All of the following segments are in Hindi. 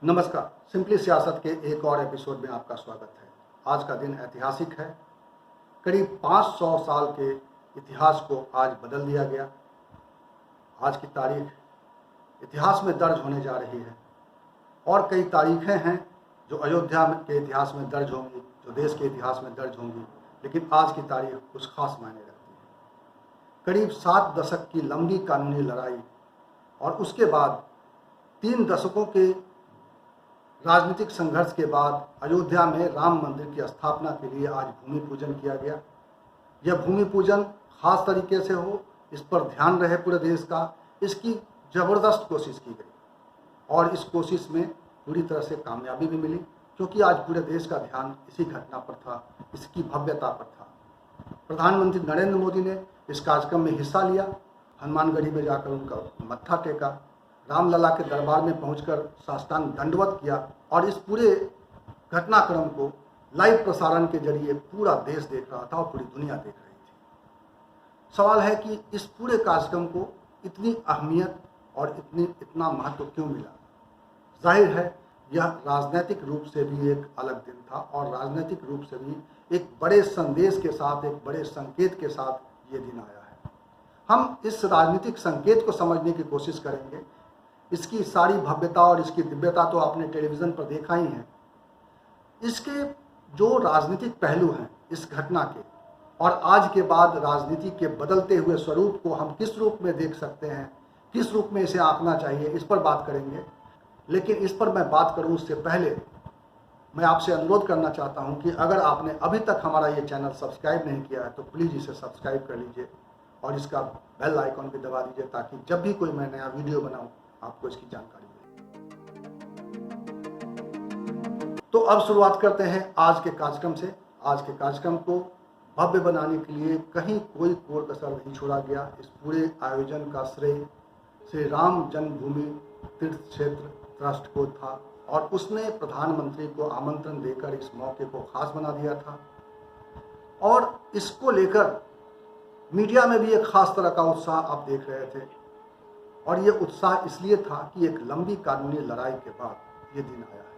नमस्कार। सिंपली सियासत के एक और एपिसोड में आपका स्वागत है। आज का दिन ऐतिहासिक है। करीब 500 साल के इतिहास को आज बदल दिया गया। आज की तारीख इतिहास में दर्ज होने जा रही है और कई तारीखें हैं जो अयोध्या के इतिहास में दर्ज होंगी, जो देश के इतिहास में दर्ज होंगी, लेकिन आज की तारीख कुछ खास मायने रखती है। करीब 7 दशक की लंबी कानूनी लड़ाई और उसके बाद 3 दशकों के राजनीतिक संघर्ष के बाद अयोध्या में राम मंदिर की स्थापना के लिए आज भूमि पूजन किया गया। यह भूमि पूजन खास तरीके से हो, इस पर ध्यान रहे पूरे देश का, इसकी ज़बरदस्त कोशिश की गई और इस कोशिश में पूरी तरह से कामयाबी भी मिली, क्योंकि आज पूरे देश का ध्यान इसी घटना पर था, इसकी भव्यता पर था। प्रधानमंत्री नरेंद्र मोदी ने इस कार्यक्रम में हिस्सा लिया। हनुमानगढ़ी में जाकर उनका मत्था टेका, रामलला के दरबार में पहुंचकर साष्टांग दंडवत किया और इस पूरे घटनाक्रम को लाइव प्रसारण के जरिए पूरा देश देख रहा था और पूरी दुनिया देख रही थी। सवाल है कि इस पूरे कार्यक्रम को इतनी अहमियत और इतना महत्व क्यों मिला। जाहिर है यह राजनीतिक रूप से भी एक अलग दिन था और राजनीतिक रूप से भी एक बड़े संदेश के साथ, एक बड़े संकेत के साथ ये दिन आया है। हम इस राजनीतिक संकेत को समझने की कोशिश करेंगे। इसकी सारी भव्यता और इसकी दिव्यता तो आपने टेलीविज़न पर देखा ही है। इसके जो राजनीतिक पहलू हैं इस घटना के, और आज के बाद राजनीति के बदलते हुए स्वरूप को हम किस रूप में देख सकते हैं, किस रूप में इसे आंकना चाहिए, इस पर बात करेंगे। लेकिन इस पर मैं बात करूं उससे पहले मैं आपसे अनुरोध करना चाहता हूं कि अगर आपने अभी तक हमारा ये चैनल सब्सक्राइब नहीं किया है तो प्लीज़ इसे सब्सक्राइब कर लीजिए और इसका बेल आइकॉन भी दबा दीजिए, ताकि जब भी कोई मैं नया वीडियो बनाऊं आपको इसकी जानकारी मिले। तो अब शुरुआत करते हैं आज के कार्यक्रम से। आज के कार्यक्रम को भव्य बनाने के लिए कहीं कोई कोर कसर नहीं छोड़ा गया। इस पूरे आयोजन का श्रेय श्री राम जन्मभूमि तीर्थ क्षेत्र ट्रस्ट को था और उसने प्रधानमंत्री को आमंत्रण देकर इस मौके को खास बना दिया था और इसको लेकर मीडिया में भी एक खास तरह का उत्साह आप देख रहे थे। और ये उत्साह इसलिए था कि एक लंबी कानूनी लड़ाई के बाद ये दिन आया है।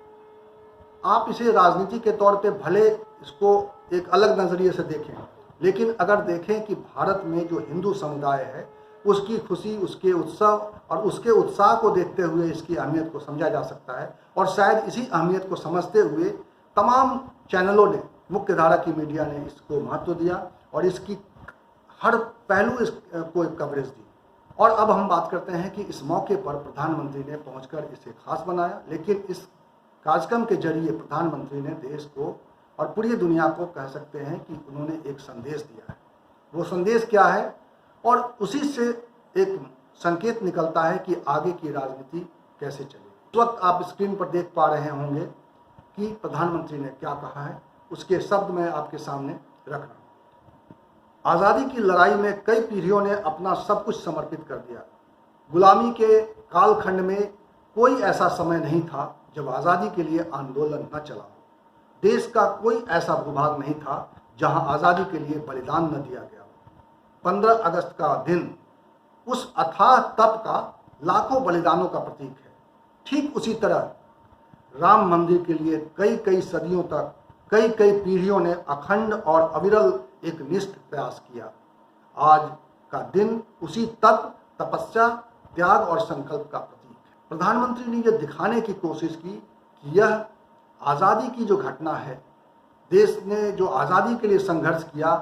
आप इसे राजनीति के तौर पे भले इसको एक अलग नज़रिए से देखें, लेकिन अगर देखें कि भारत में जो हिंदू समुदाय है उसकी खुशी, उसके उत्सव और उसके उत्साह को देखते हुए इसकी अहमियत को समझा जा सकता है। और शायद इसी अहमियत को समझते हुए तमाम चैनलों ने, मुख्य धारा की मीडिया ने इसको महत्व दिया और इसकी हर पहलू इसको कवरेज दी। और अब हम बात करते हैं कि इस मौके पर प्रधानमंत्री ने पहुंचकर इसे खास बनाया, लेकिन इस कार्यक्रम के जरिए प्रधानमंत्री ने देश को और पूरी दुनिया को कह सकते हैं कि उन्होंने एक संदेश दिया है। वो संदेश क्या है और उसी से एक संकेत निकलता है कि आगे की राजनीति कैसे चलेगी। इस वक्त आप स्क्रीन पर देख पा रहे होंगे कि प्रधानमंत्री ने क्या कहा है, उसके शब्द मैं आपके सामने रख रहा हूँ। आज़ादी की लड़ाई में कई पीढ़ियों ने अपना सब कुछ समर्पित कर दिया। गुलामी के कालखंड में कोई ऐसा समय नहीं था जब आज़ादी के लिए आंदोलन न चला हो। देश का कोई ऐसा भूभाग नहीं था जहां आज़ादी के लिए बलिदान न दिया गया हो। 15 अगस्त का दिन उस अथाह तप का लाखों बलिदानों का प्रतीक है। ठीक उसी तरह राम मंदिर के लिए कई सदियों तक कई पीढ़ियों ने अखंड और अविरल एक निष्ठ प्रयास किया। आज का दिन उसी तप, तपस्या, त्याग और संकल्प का प्रतीक है। प्रधानमंत्री ने यह दिखाने की कोशिश की कि यह आज़ादी की जो घटना है, देश ने जो आज़ादी के लिए संघर्ष किया,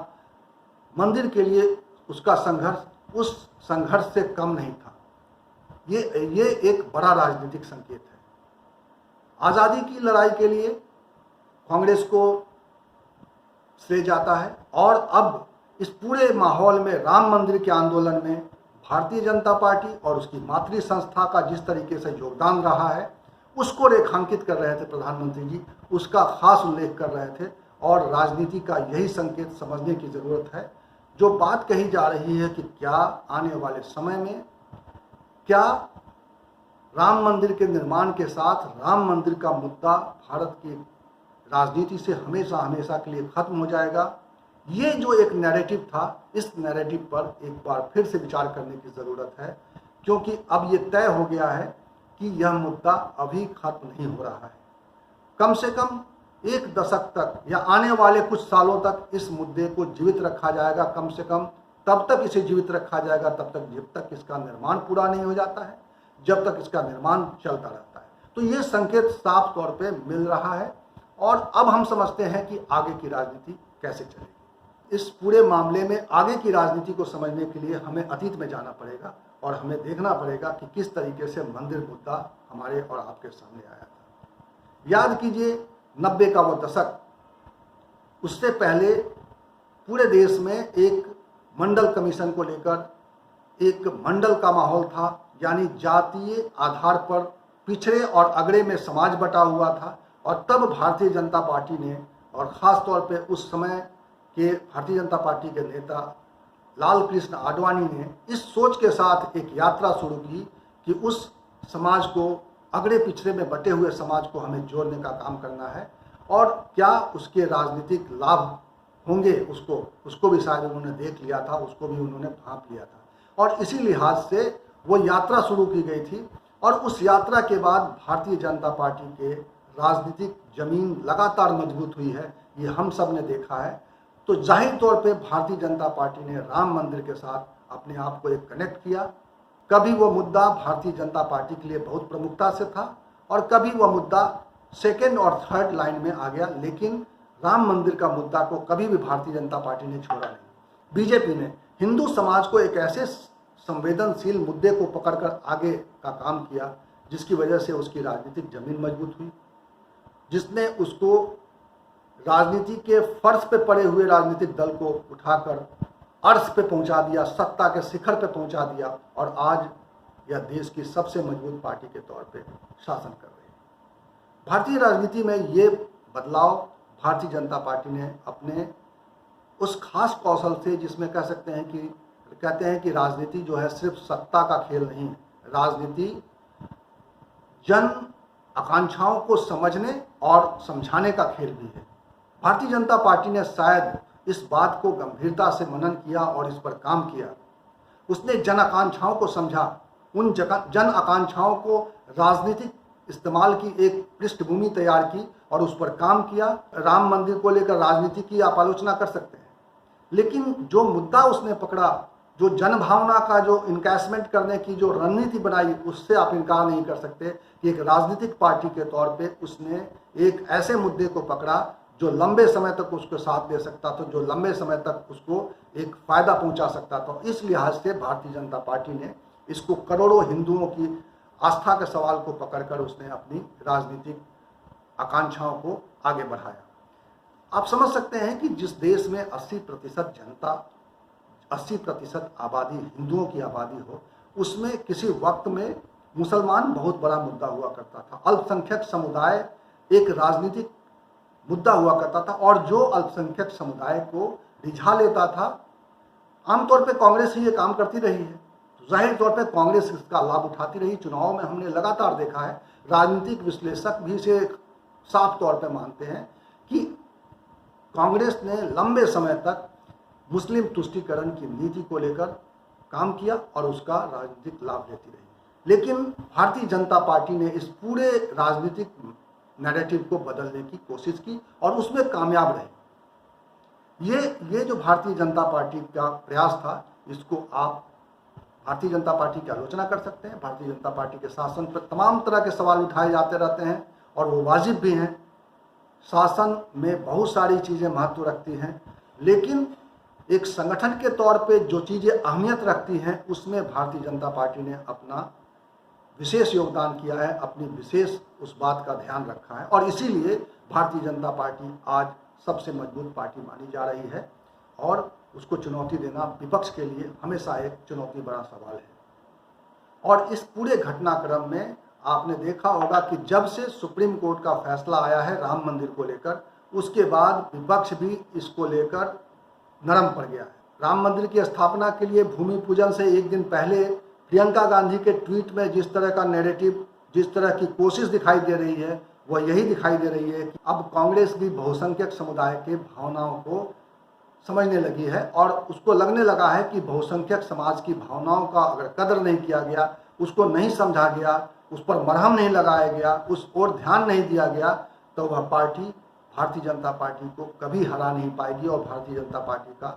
मंदिर के लिए उसका संघर्ष उस संघर्ष से कम नहीं था। ये एक बड़ा राजनीतिक संकेत है। आज़ादी की लड़ाई के लिए कांग्रेस को श्रेय जाता है और अब इस पूरे माहौल में राम मंदिर के आंदोलन में भारतीय जनता पार्टी और उसकी मातृ संस्था का जिस तरीके से योगदान रहा है उसको रेखांकित कर रहे थे प्रधानमंत्री जी, उसका खास उल्लेख कर रहे थे। और राजनीति का यही संकेत समझने की ज़रूरत है। जो बात कही जा रही है कि क्या आने वाले समय में क्या राम मंदिर के निर्माण के साथ राम मंदिर का मुद्दा भारत की राजनीति से हमेशा के लिए खत्म हो जाएगा। ये जो एक नैरेटिव था, इस नैरेटिव पर एक बार फिर से विचार करने की ज़रूरत है, क्योंकि अब ये तय हो गया है कि यह मुद्दा अभी खत्म नहीं हो रहा है। कम से कम 1 दशक तक या आने वाले कुछ सालों तक इस मुद्दे को जीवित रखा जाएगा। कम से कम तब तक इसे जीवित रखा जाएगा तब तक जब तक इसका निर्माण पूरा नहीं हो जाता है, जब तक इसका निर्माण चलता रहता है। तो ये संकेत साफ तौर पे मिल रहा है और अब हम समझते हैं कि आगे की राजनीति कैसे चलेगी। इस पूरे मामले में आगे की राजनीति को समझने के लिए हमें अतीत में जाना पड़ेगा और हमें देखना पड़ेगा कि किस तरीके से मंदिर मुद्दा हमारे और आपके सामने आया था। याद कीजिए 90 का वो दशक, उससे पहले पूरे देश में एक मंडल कमीशन को लेकर एक मंडल का माहौल था, यानी जातीय आधार पर पिछड़े और अगड़े में समाज बटा हुआ था। और तब भारतीय जनता पार्टी ने, और ख़ास तौर पे उस समय के भारतीय जनता पार्टी के नेता लाल कृष्ण आडवाणी ने इस सोच के साथ एक यात्रा शुरू की कि उस समाज को, अगड़े पिछड़े में बटे हुए समाज को हमें जोड़ने का काम करना है और क्या उसके राजनीतिक लाभ होंगे उसको भी शायद उन्होंने देख लिया था, उसको भी उन्होंने भांप लिया था। और इसी लिहाज से वो यात्रा शुरू की गई थी और उस यात्रा के बाद भारतीय जनता पार्टी के राजनीतिक जमीन लगातार मजबूत हुई है, ये हम सब ने देखा है। तो जाहिर तौर पे भारतीय जनता पार्टी ने राम मंदिर के साथ अपने आप को एक कनेक्ट किया। कभी वो मुद्दा भारतीय जनता पार्टी के लिए बहुत प्रमुखता से था और कभी वह मुद्दा सेकेंड और थर्ड लाइन में आ गया, लेकिन राम मंदिर का मुद्दा को कभी भी भारतीय जनता पार्टी ने छोड़ा नहीं। बीजेपी ने हिंदू समाज को एक ऐसे संवेदनशील मुद्दे को पकड़कर आगे का काम किया जिसकी वजह से उसकी राजनीतिक जमीन मजबूत हुई, जिसने उसको राजनीति के फर्श पे पड़े हुए राजनीतिक दल को उठाकर अर्श पे पहुंचा दिया, सत्ता के शिखर पे पहुंचा दिया और आज यह देश की सबसे मजबूत पार्टी के तौर पे शासन कर रही है। भारतीय राजनीति में ये बदलाव भारतीय जनता पार्टी ने अपने उस खास कौशल से, जिसमें कह सकते हैं कि कहते हैं कि राजनीति जो है सिर्फ सत्ता का खेल नहीं, राजनीति जन आकांक्षाओं को समझने और समझाने का खेल भी है। भारतीय जनता पार्टी ने शायद इस बात को गंभीरता से मनन किया और इस पर काम किया। उसने जन आकांक्षाओं को समझा, उन जन आकांक्षाओं को राजनीतिक इस्तेमाल की एक पृष्ठभूमि तैयार की और उस पर काम किया। राम मंदिर को लेकर राजनीति की आप आलोचना कर सकते हैं, लेकिन जो मुद्दा उसने पकड़ा, जो जन भावना का जो इनकैशमेंट करने की जो रणनीति बनाई, उससे आप इनकार नहीं कर सकते कि एक राजनीतिक पार्टी के तौर पे उसने एक ऐसे मुद्दे को पकड़ा जो लंबे समय तक उसको साथ दे सकता था, जो लंबे समय तक उसको एक फ़ायदा पहुंचा सकता था। इस लिहाज से भारतीय जनता पार्टी ने इसको करोड़ों हिंदुओं की आस्था के सवाल को पकड़कर उसने अपनी राजनीतिक आकांक्षाओं को आगे बढ़ाया। आप समझ सकते हैं कि जिस देश में 80% जनता, 80% आबादी हिंदुओं की आबादी हो, उसमें किसी वक्त में मुसलमान बहुत बड़ा मुद्दा हुआ करता था, अल्पसंख्यक समुदाय एक राजनीतिक मुद्दा हुआ करता था और जो अल्पसंख्यक समुदाय को रिझा लेता था, आमतौर पे कांग्रेस ही ये काम करती रही है, तो जाहिर तौर पे कांग्रेस इसका लाभ उठाती रही। चुनाव में हमने लगातार देखा है, राजनीतिक विश्लेषक भी इसे साफ तौर पे मानते हैं कि कांग्रेस ने लंबे समय तक मुस्लिम तुष्टीकरण की नीति को लेकर काम किया और उसका राजनीतिक लाभ लेती रही। लेकिन भारतीय जनता पार्टी ने इस पूरे राजनीतिक नैरेटिव को बदलने की कोशिश की और उसमें कामयाब रहे। ये जो भारतीय जनता पार्टी का प्रयास था, इसको आप भारतीय जनता पार्टी की आलोचना कर सकते हैं। भारतीय जनता पार्टी के शासन पर तमाम तरह के सवाल उठाए जाते रहते हैं और वो वाजिब भी हैं। शासन में बहुत सारी चीज़ें महत्व रखती हैं, लेकिन एक संगठन के तौर पे जो चीज़ें अहमियत रखती हैं, उसमें भारतीय जनता पार्टी ने अपना विशेष योगदान किया है, अपनी विशेष उस बात का ध्यान रखा है और इसीलिए भारतीय जनता पार्टी आज सबसे मजबूत पार्टी मानी जा रही है और उसको चुनौती देना विपक्ष के लिए हमेशा एक चुनौती बड़ा सवाल है। और इस पूरे घटनाक्रम में आपने देखा होगा कि जब से सुप्रीम कोर्ट का फैसला आया है राम मंदिर को लेकर, उसके बाद विपक्ष भी इसको लेकर नरम पड़ गया है। राम मंदिर की स्थापना के लिए भूमि पूजन से एक दिन पहले प्रियंका गांधी के ट्वीट में जिस तरह का नैरेटिव, जिस तरह की कोशिश दिखाई दे रही है, वह यही दिखाई दे रही है कि अब कांग्रेस भी बहुसंख्यक समुदाय के भावनाओं को समझने लगी है और उसको लगने लगा है कि बहुसंख्यक समाज की भावनाओं का अगर कदर नहीं किया गया, उसको नहीं समझा गया, उस पर मरहम नहीं लगाया गया, उस ओर ध्यान नहीं दिया गया, तो वह पार्टी भारतीय जनता पार्टी को कभी हरा नहीं पाएगी और भारतीय जनता पार्टी का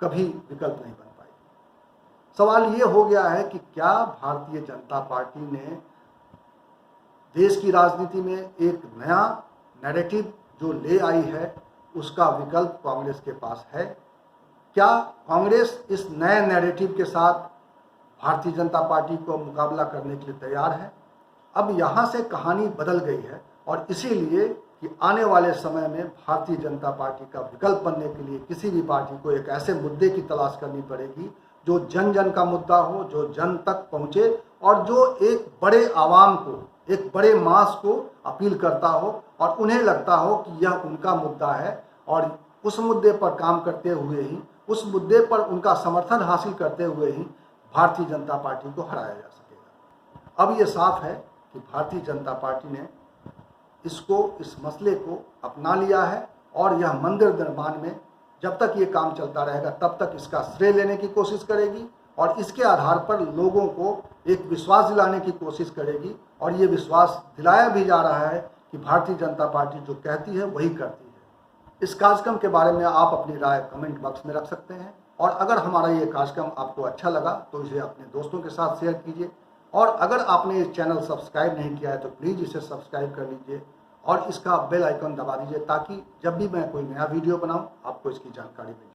कभी विकल्प नहीं बन पाएगी। सवाल ये हो गया है कि क्या भारतीय जनता पार्टी ने देश की राजनीति में एक नया नैरेटिव जो ले आई है, उसका विकल्प कांग्रेस के पास है? क्या कांग्रेस इस नए नैरेटिव के साथ भारतीय जनता पार्टी को मुकाबला करने के लिए तैयार है? अब यहाँ से कहानी बदल गई है और इसीलिए कि आने वाले समय में भारतीय जनता पार्टी का विकल्प बनने के लिए किसी भी पार्टी को एक ऐसे मुद्दे की तलाश करनी पड़ेगी जो जन जन का मुद्दा हो, जो जन तक पहुँचे और जो एक बड़े आवाम को, एक बड़े मास को अपील करता हो और उन्हें लगता हो कि यह उनका मुद्दा है और उस मुद्दे पर काम करते हुए ही, उस मुद्दे पर उनका समर्थन हासिल करते हुए ही भारतीय जनता पार्टी को हराया जा सकेगा। अब ये साफ है कि भारतीय जनता पार्टी ने इस मसले को अपना लिया है और यह मंदिर निर्माण में जब तक ये काम चलता रहेगा तब तक इसका श्रेय लेने की कोशिश करेगी और इसके आधार पर लोगों को एक विश्वास दिलाने की कोशिश करेगी और ये विश्वास दिलाया भी जा रहा है कि भारतीय जनता पार्टी जो कहती है वही करती है। इस कार्यक्रम के बारे में आप अपनी राय कमेंट बॉक्स में रख सकते हैं और अगर हमारा ये कार्यक्रम आपको अच्छा लगा तो इसे अपने दोस्तों के साथ शेयर कीजिए और अगर आपने ये चैनल सब्सक्राइब नहीं किया है तो प्लीज़ इसे सब्सक्राइब कर लीजिए और इसका बेल आइकन दबा दीजिए ताकि जब भी मैं कोई नया वीडियो बनाऊं आपको इसकी जानकारी मिले।